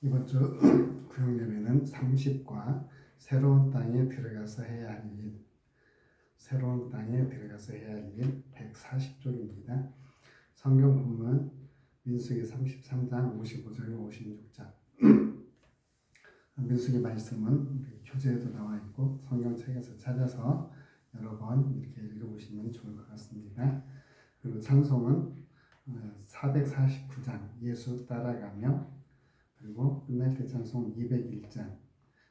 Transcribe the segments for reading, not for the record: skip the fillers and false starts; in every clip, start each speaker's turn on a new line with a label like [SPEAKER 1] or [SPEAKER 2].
[SPEAKER 1] 이번 주 구역예배는 30과 새로운 땅에 들어가서 해야 할 일, 새로운 땅에 들어가서 해야 할 일 140쪽입니다. 성경 본문 민수기 33장 55절 56절. 민수기 말씀은 교재에도 나와 있고 성경책에서 찾아서 여러 번 이렇게 읽어보시면 좋을 것 같습니다. 그리고 찬송은 449장 예수 따라가며, 그리고 끝날 때 찬송 201장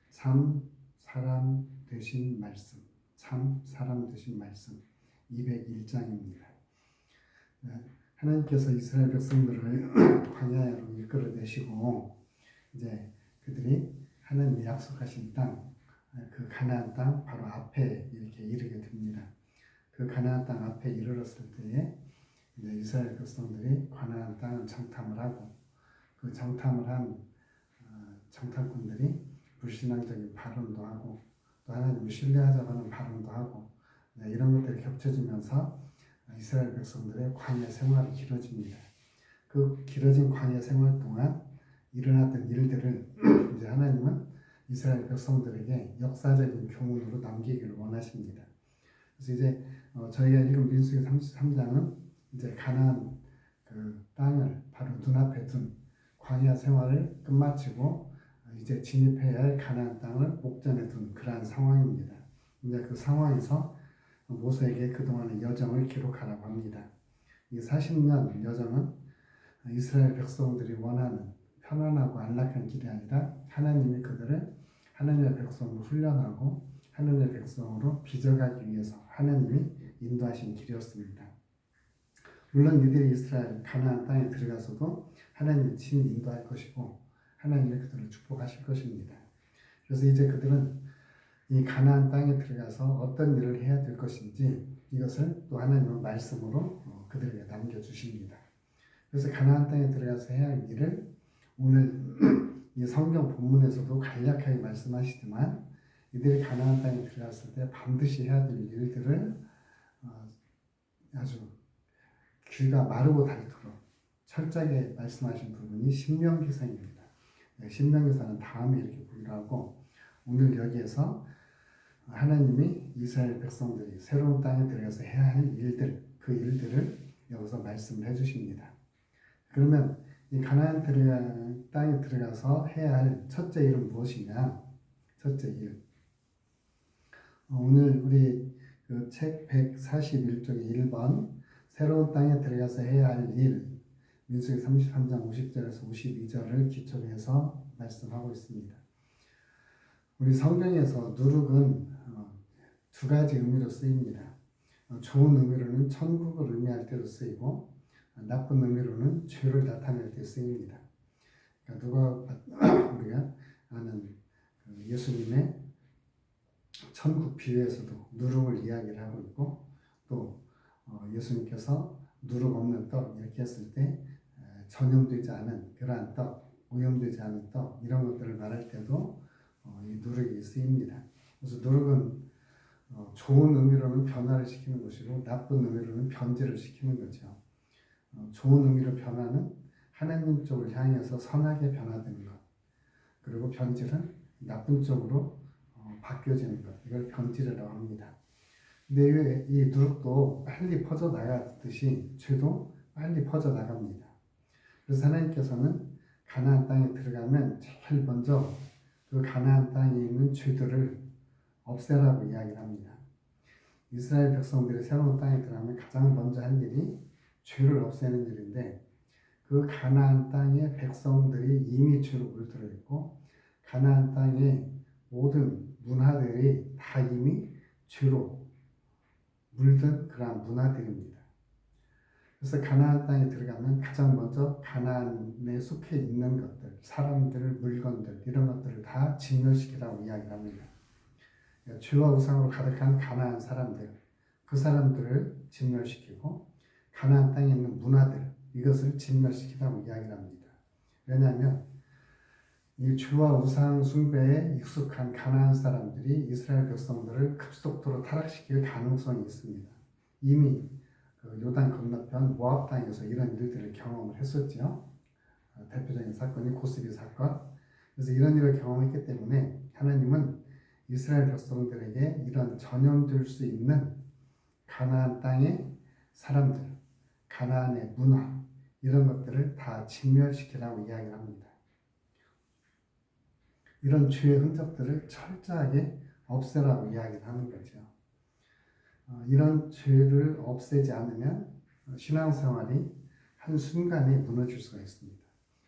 [SPEAKER 1] 참 사람 되신 말씀, 참 사람 되신 말씀 201장입니다. 하나님께서 이스라엘 백성들을 광야로 이끌어내시고 이제 그들이 하나님이 약속하신 땅, 그 가나안 땅 바로 앞에 이렇게 이르게 됩니다. 그 가나안 땅 앞에 이르렀을 때에 이제 이스라엘 백성들이 가나안 땅을 정탐을 하고, 그 정탐을 한 정탐꾼들이 불신앙적인 발언도 하고 또 하나님을 신뢰하자고 하는 발언도 하고, 이런 것들이 겹쳐지면서 이스라엘 백성들의 광야 생활이 길어집니다. 그 길어진 광야 생활 동안 일어났던 일들을 이제 하나님은 이스라엘 백성들에게 역사적인 교훈으로 남기기를 원하십니다. 그래서 이제 저희가 읽은 민수기 33장은 이제 가나안 그 땅을 바로 눈앞에 둔 광야 생활을 끝마치고 이제 진입해야 할 가나안 땅을 목전에 둔 그러한 상황입니다. 이제 그 상황에서 모세에게 그동안의 여정을 기록하라고 합니다. 이 40년 여정은 이스라엘 백성들이 원하는 편안하고 안락한 길이 아니라 하나님이 그들을 하나님의 백성으로 훈련하고 하나님의 백성으로 빚어가기 위해서 하나님이 인도하신 길이었습니다. 물론 이들이 이스라엘 가나안 땅에 들어가서도 하나님이 친히 인도할 것이고 하나님이 그들을 축복하실 것입니다. 그래서 이제 그들은 이 가나안 땅에 들어가서 어떤 일을 해야 될 것인지 이것을 또 하나님은 말씀으로 그들에게 남겨주십니다. 그래서 가나안 땅에 들어가서 해야 할 일을 오늘 이 성경 본문에서도 간략하게 말씀하시지만 이들이 가나안 땅에 들어갔을 때 반드시 해야 될 일들을 아주 귀가 마르고 닳도록 철저하게 말씀하신 부분이 신명기사입니다. 신명기사는 다음에 이렇게 보기로 하고, 오늘 여기에서 하나님이 이스라엘 백성들이 새로운 땅에 들어가서 해야 할 일들, 그 일들을 여기서 말씀을 해주십니다. 그러면 이 가나안 땅에 들어가서 해야 할 첫째 일은 무엇이냐? 첫째 일. 오늘 우리 그 책 141쪽의 1번 새로운 땅에 들어가서 해야 할 일, 민수기 33장 50절에서 52절을 기초로 해서 말씀하고 있습니다. 우리 성경에서 누룩은 두 가지 의미로 쓰입니다. 좋은 의미로는 천국을 의미할 때도 쓰이고 나쁜 의미로는 죄를 나타낼 때 쓰입니다. 그러니까 우리가 아는 예수님의 천국 비유에서도 누룩을 이야기를 하고 있고, 또 예수님께서 누룩 없는 떡 이렇게 했을 때 전염되지 않은 그러한 떡, 오염되지 않은 떡, 이런 것들을 말할 때도 이 누룩이 쓰입니다. 그래서 누룩은 좋은 의미로는 변화를 시키는 것이고 나쁜 의미로는 변질을 시키는 거죠. 좋은 의미로 변화는 하나님 쪽을 향해서 선하게 변화되는 것, 그리고 변질은 나쁜 쪽으로 바뀌어지는 것, 이걸 변질이라고 합니다. 근데 이 누룩도 빨리 퍼져나가듯이 죄도 빨리 퍼져나갑니다. 그래서 하나님께서는 가나안 땅에 들어가면 제일 먼저 그 가나안 땅에 있는 죄들을 없애라고 이야기를 합니다. 이스라엘 백성들이 새로운 땅에 들어가면 가장 먼저 할 일이 죄를 없애는 일인데, 그 가나안 땅의 백성들이 이미 죄로 물들어 있고 가나안 땅의 모든 문화들이 다 이미 죄로 물든 그러한 문화들입니다. 그래서 가나안 땅에 들어가면 가장 먼저 가나안에 속해 있는 것들, 사람들, 물건들, 이런 것들을 다 진멸시키라고 이야기를 합니다. 죄와 우상으로 가득한 가나안 사람들, 그 사람들을 진멸시키고 가나안 땅에 있는 문화들, 이것을 진멸시키라고 이야기를 합니다. 왜냐하면 이 죄와 우상 숭배에 익숙한 가나안 사람들이 이스라엘 백성들을 급속도로 타락시킬 가능성이 있습니다. 이미 그 요단 건너편 모압 땅에서 이런 일들을 경험을 했었죠. 대표적인 사건이 고스비 사건, 그래서 이런 일을 경험했기 때문에 하나님은 이스라엘 백성들에게 이런 전염될 수 있는 가나안 땅의 사람들, 가나안의 문화 이런 것들을 다 진멸시키라고 이야기를 합니다. 이런 죄의 흔적들을 철저하게 없애라고 이야기를 하는 거죠. 이런 죄를 없애지 않으면 신앙생활이 한순간에 무너질 수가 있습니다.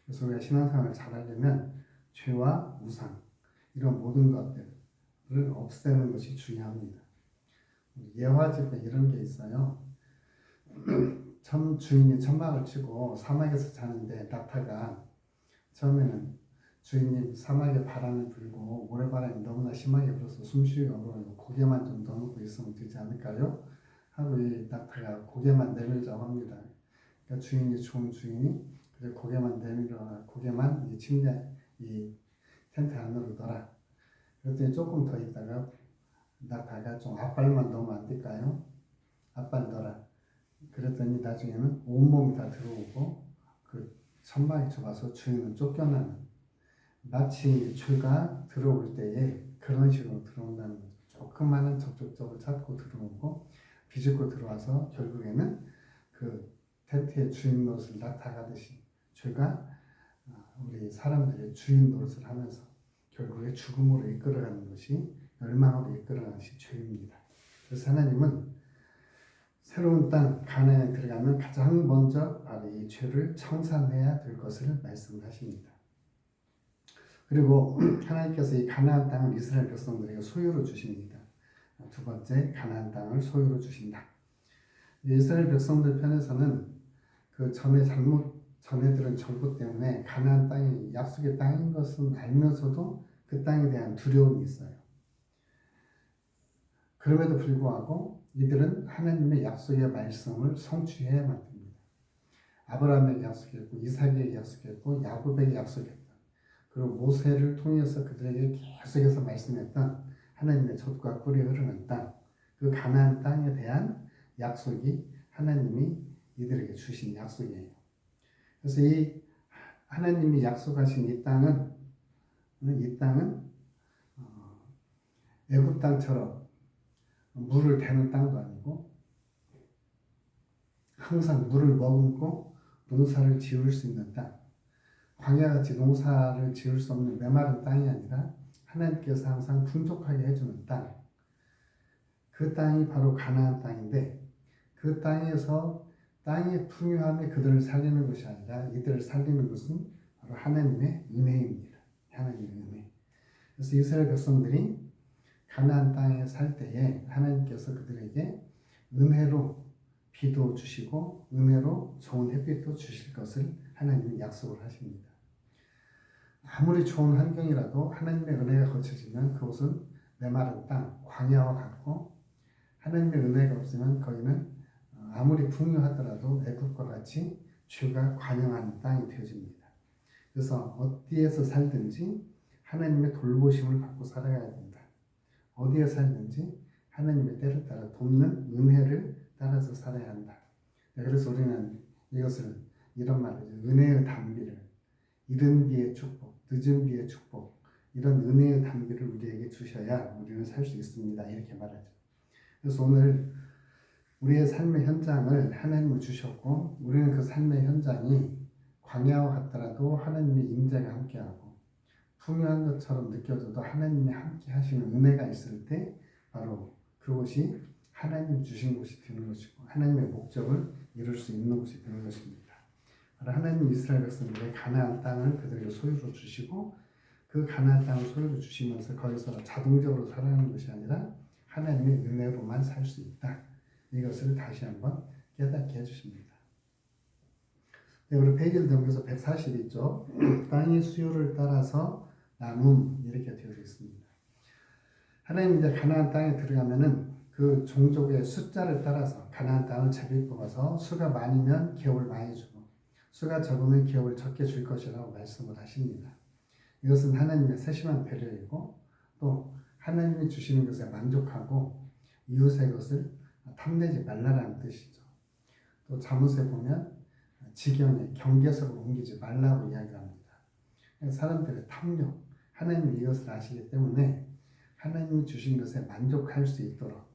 [SPEAKER 1] 그래서 우리가 신앙생활을 잘하려면 죄와 우상 이런 모든 것들을 없애는 것이 중요합니다. 예화집에 이런 게 있어요. 주인이 천막을 치고 사막에서 자는데 낙타가 처음에는 주인님 사막에 바람이 불고 모래바람이 너무나 심하게 불어서 숨쉬기 어려워요. 고개만 좀 넣어놓고 있으면 되지 않을까요? 하고 이 낙타가 고개만 내밀자고 합니다. 그러니까 주인이 좋은 주인이 그래 고개만 내밀어 고개만 이 침대 이 텐트 안으로 넣어라. 그랬더니 조금 더 있다가 낙타가 좀 앞발만 넣으면 안 될까요? 앞발 넣어라. 그랬더니 나중에는 온몸이 다 들어오고 그 천막이 좁아서 주인은 쫓겨나는 마치 죄가 들어올 때에 그런 식으로 들어온다는 거죠. 조그마한 접촉점을 찾고 들어오고 비집고 들어와서 결국에는 그 텐트의 주인 노릇을 나타가듯이 죄가 우리 사람들의 주인 노릇을 하면서 결국에 죽음으로 이끌어가는 것이 멸망으로 이끌어가는 것이 죄입니다. 그래서 하나님은 새로운 땅 가나안에 들어가면 가장 먼저 바로 이 죄를 청산해야 될 것을 말씀하십니다. 그리고 하나님께서 이 가나안 땅을 이스라엘 백성들에게 소유로 주십니다. 두 번째, 가나안 땅을 소유로 주신다. 이스라엘 백성들 편에서는 그 전에 들은 정보 때문에 가나안 땅이 약속의 땅인 것은 알면서도 그 땅에 대한 두려움이 있어요. 그럼에도 불구하고 이들은 하나님의 약속의 말씀을 성취해야만 됩니다. 아브라함에게 약속했고 이삭에게 약속했고 야곱에게 약속했다. 그리고 모세를 통해서 그들에게 계속해서 말씀했던 하나님의 젖과 꿀이 흐르는 땅, 그 가나안 땅에 대한 약속이 하나님이 이들에게 주신 약속이에요. 그래서 이 하나님이 약속하신 이 땅은 애굽 땅처럼 물을 대는 땅도 아니고 항상 물을 머금고 농사를 지을 수 있는 땅, 광야같이 농사를 지을 수 없는 메마른 땅이 아니라 하나님께서 항상 풍족하게 해주는 땅, 그 땅이 바로 가나안 땅인데 그 땅에서 땅의 풍요함이 그들을 살리는 것이 아니라 이들을 살리는 것은 바로 하나님의 은혜입니다. 하나님의 은혜. 그래서 이스라엘 백성들이 가나안 땅에 살 때에 하나님께서 그들에게 은혜로 비도 주시고 은혜로 좋은 햇빛도 주실 것을 하나님이 약속을 하십니다. 아무리 좋은 환경이라도 하나님의 은혜가 거쳐지면 그곳은 메마른 땅, 광야와 같고 하나님의 은혜가 없으면 거기는 아무리 풍요하더라도 애굽과 같이 죄가 관영하는 땅이 되어집니다. 그래서 어디에서 살든지 하나님의 돌보심을 받고 살아가야 된다. 어디에 살든지 하나님의 때를 따라 돕는 은혜를 따라서 살아야 한다. 그래서 우리는 이것을 이런 말을 은혜의 단비를 이른 비의 축복, 늦은 비의 축복 이런 은혜의 단비를 우리에게 주셔야 우리는 살 수 있습니다. 이렇게 말하죠. 그래서 오늘 우리의 삶의 현장을 하나님이 주셨고 우리는 그 삶의 현장이 광야와 같더라도 하나님의 임재가 함께하고 풍요한 것처럼 느껴져도 하나님이 함께 하시는 은혜가 있을 때 바로 그곳이 하나님 주신 곳이 되는 것이고 하나님의 목적을 이룰 수 있는 곳이 되는 것입니다. 바로 하나님 이스라엘 백성들의 가나안 땅을 그들에게 소유로 주시고 그 가나안 땅을 소유로 주시면서 거기서 자동적으로 살아가는 것이 아니라 하나님의 은혜로만 살 수 있다. 이것을 다시 한번 깨닫게 해주십니다. 네, 우리 페이지를 넘겨서 142쪽 땅의 수요를 따라서 나눔 이렇게 되어 있습니다. 하나님 이제 가나안 땅에 들어가면은 그 종족의 숫자를 따라서 가나안 땅을 제비 뽑아서 수가 많으면 기업을 많이 주고 수가 적으면 기업을 적게 줄 것이라고 말씀을 하십니다. 이것은 하나님의 세심한 배려이고 또 하나님이 주시는 것에 만족하고 이웃의 것을 탐내지 말라라는 뜻이죠. 또 잠언에 보면 지경에 경계석을 옮기지 말라고 이야기합니다. 사람들의 탐욕, 하나님이 이것을 아시기 때문에 하나님이 주신 것에 만족할 수 있도록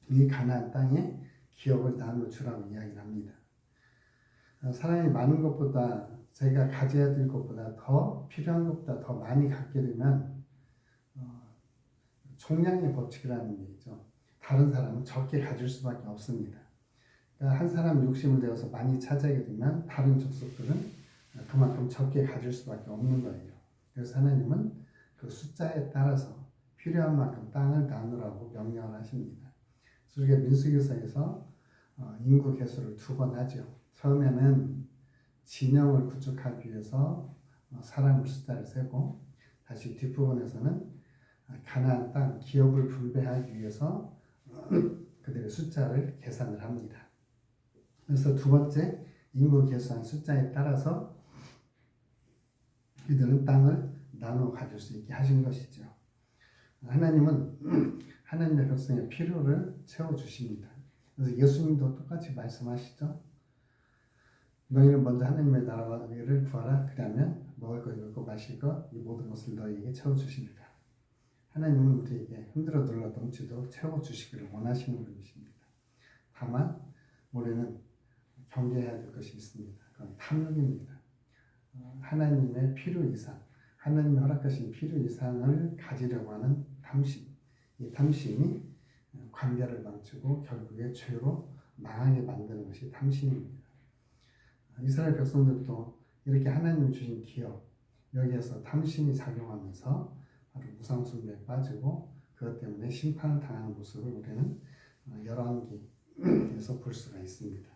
[SPEAKER 1] 이 가나안 땅에 기업을 나눠주라고 이야기를 합니다. 사람이 많은 것보다 제가 가져야 될 것보다 더 필요한 것보다 더 많이 갖게 되면 총량의 법칙이라는 얘기죠. 다른 사람은 적게 가질 수밖에 없습니다. 그러니까 한 사람 욕심을 내어서 많이 차지하게 되면 다른 족속들은 그만큼 적게 가질 수밖에 없는 거예요. 그래서 하나님은 그 숫자에 따라서 필요한 만큼 땅을 나누라고 명령을 하십니다. 그래서 우리가 민수기서에서 인구 계수를 2번 하죠. 처음에는 진영을 구축하기 위해서 사람 숫자를 세고, 다시 뒷부분에서는 가나안 땅 기업을 분배하기 위해서 그들의 숫자를 계산을 합니다. 그래서 두 번째 인구 계수한 숫자에 따라서 이들은 땅을 나누어 가질 수 있게 하신 것이죠. 하나님은 하나님의 백성의 필요를 채워주십니다. 그래서 예수님도 똑같이 말씀하시죠. 너희는 먼저 하나님의 나라와 의를 구하라. 그러면 먹을 것, 입을 것, 마실 것, 이 모든 것을 너희에게 채워주십니다. 하나님은 우리에게 흔들어 눌러 넘치도록 채워주시기를 원하시는 분이십니다. 다만 우리는 경계해야 될 것이 있습니다. 그건 탐욕입니다. 하나님의 필요 이상, 하나님이 허락하신 필요 이상을 가지려고 하는 탐심, 이 탐심이 관계를 망치고 결국에 죄로 망하게 만드는 것이 탐심입니다. 이스라엘 백성들도 이렇게 하나님이 주신 기업, 여기에서 탐심이 작용하면서 바로 우상숭배에 빠지고 그것 때문에 심판을 당하는 모습을 우리는 열왕기에서 볼 수가 있습니다.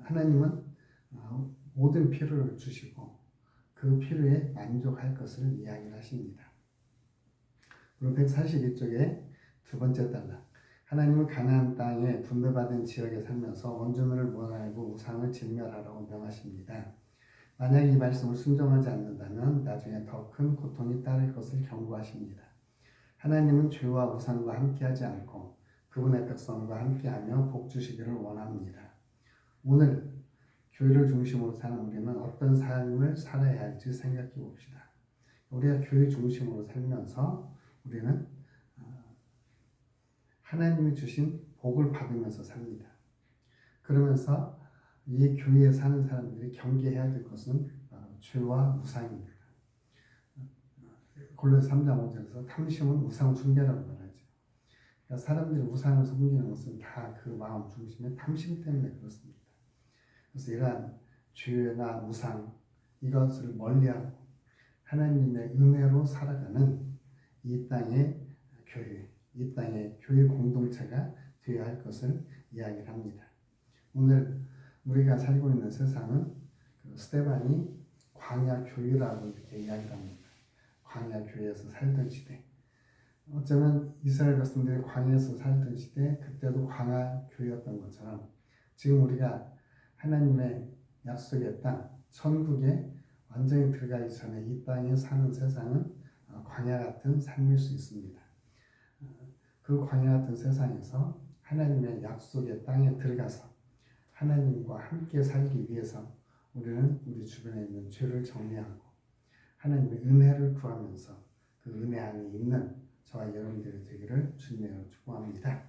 [SPEAKER 1] 하나님은 모든 필요를 주시고 그 필요에 만족할 것을 이야기를 하십니다. 그리고 142쪽에 두 번째 단락, 하나님은 가나안 땅에 분배받은 지역에 살면서 원주민을 모함하고 우상을 진멸하라고 명하십니다. 만약 이 말씀을 순종하지 않는다면 나중에 더 큰 고통이 따를 것을 경고하십니다. 하나님은 죄와 우상과 함께하지 않고 그분의 백성과 함께하며 복 주시기를 원합니다. 오늘 교회를 중심으로 사는 우리는 어떤 삶을 살아야 할지 생각해 봅시다. 우리가 교회 중심으로 살면서 우리는 하나님이 주신 복을 받으면서 삽니다. 그러면서 이 교회에 사는 사람들이 경계해야 될 것은 죄와 우상입니다. 골로새 3장 5절에서 탐심은 우상 숭배라고 말하죠. 그러니까 사람들이 우상을 섬기는 것은 다 그 마음 중심의 탐심 때문에 그렇습니다. 그래서 이러한 죄나 우상 이것을 멀리하고 하나님의 은혜로 살아가는 이 땅의 교회, 이 땅의 교회 공동체가 되어야 할 것을 이야기를 합니다. 오늘 우리가 살고 있는 세상은 스데반이 광야 교회라고 이렇게 이야기를 합니다. 광야 교회에서 살던 시대. 어쩌면 이스라엘 백성들이 광야에서 살던 시대, 그때도 광야 교회였던 것처럼 지금 우리가 하나님의 약속의 땅, 천국에 완전히 들어가기 전에 이 땅에 사는 세상은 광야 같은 삶일 수 있습니다. 그 광야 같은 세상에서 하나님의 약속의 땅에 들어가서 하나님과 함께 살기 위해서 우리는 우리 주변에 있는 죄를 정리하고 하나님의 은혜를 구하면서 그 은혜 안에 있는 저와 여러분들이 되기를 주님으로 축복합니다.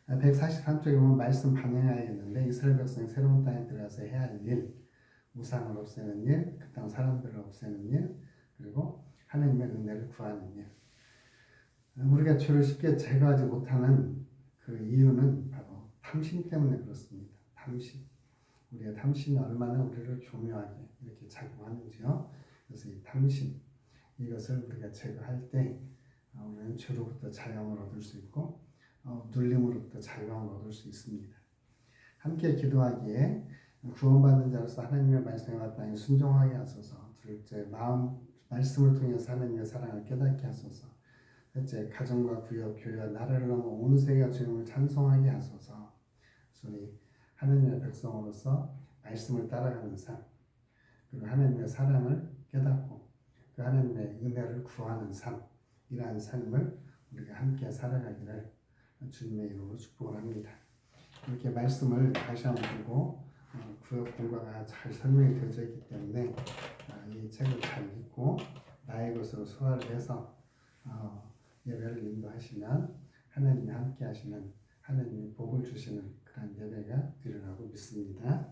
[SPEAKER 1] 143쪽에 보면 말씀 반영하였는데 이스라엘 백성이 새로운 땅에 들어가서 해야 할 일, 우상을 없애는 일, 그 땅 사람들을 없애는 일, 그리고 하나님의 은혜를 구하는 일. 우리가 죄를 쉽게 제거하지 못하는 그 이유는 바로 탐심 때문에 그렇습니다. 탐심. 우리의 탐심이 얼마나 우리를 교묘하게 이렇게 작용하는지요. 그래서 이 탐심, 이것을 우리가 제거할 때 우리는 죄로부터 자유함을 얻을 수 있고 눌림으로부터 자유함을 얻을 수 있습니다. 함께 기도하기에 구원받는 자로서 하나님의 말씀에 마땅히 순종하게 하소서. 둘째, 말씀을 통해서 하나님의 사랑을 깨닫게 하소서. 셋째, 가정과 구역, 교회와 나라를 넘어 온 세계가 주님을 찬송하게 하소서. 우리 하나님의 백성으로서 말씀을 따라가는 삶, 그리고 하나님의 사랑을 깨닫고 그 하나님의 은혜를 구하는 삶, 이러한 삶을 우리가 함께 살아가기를 주님의 이름으로 축복을 합니다. 이렇게 말씀을 다시 한번 보고 구역 공부가 잘 설명이 되어져 있기 때문에 이 책을 잘 읽고 나의 것으로 소화를 해서 예배를 인도하시면 하나님이 함께 하시는, 하나님이 복을 주시는 그런 예배가 되리라고 믿습니다.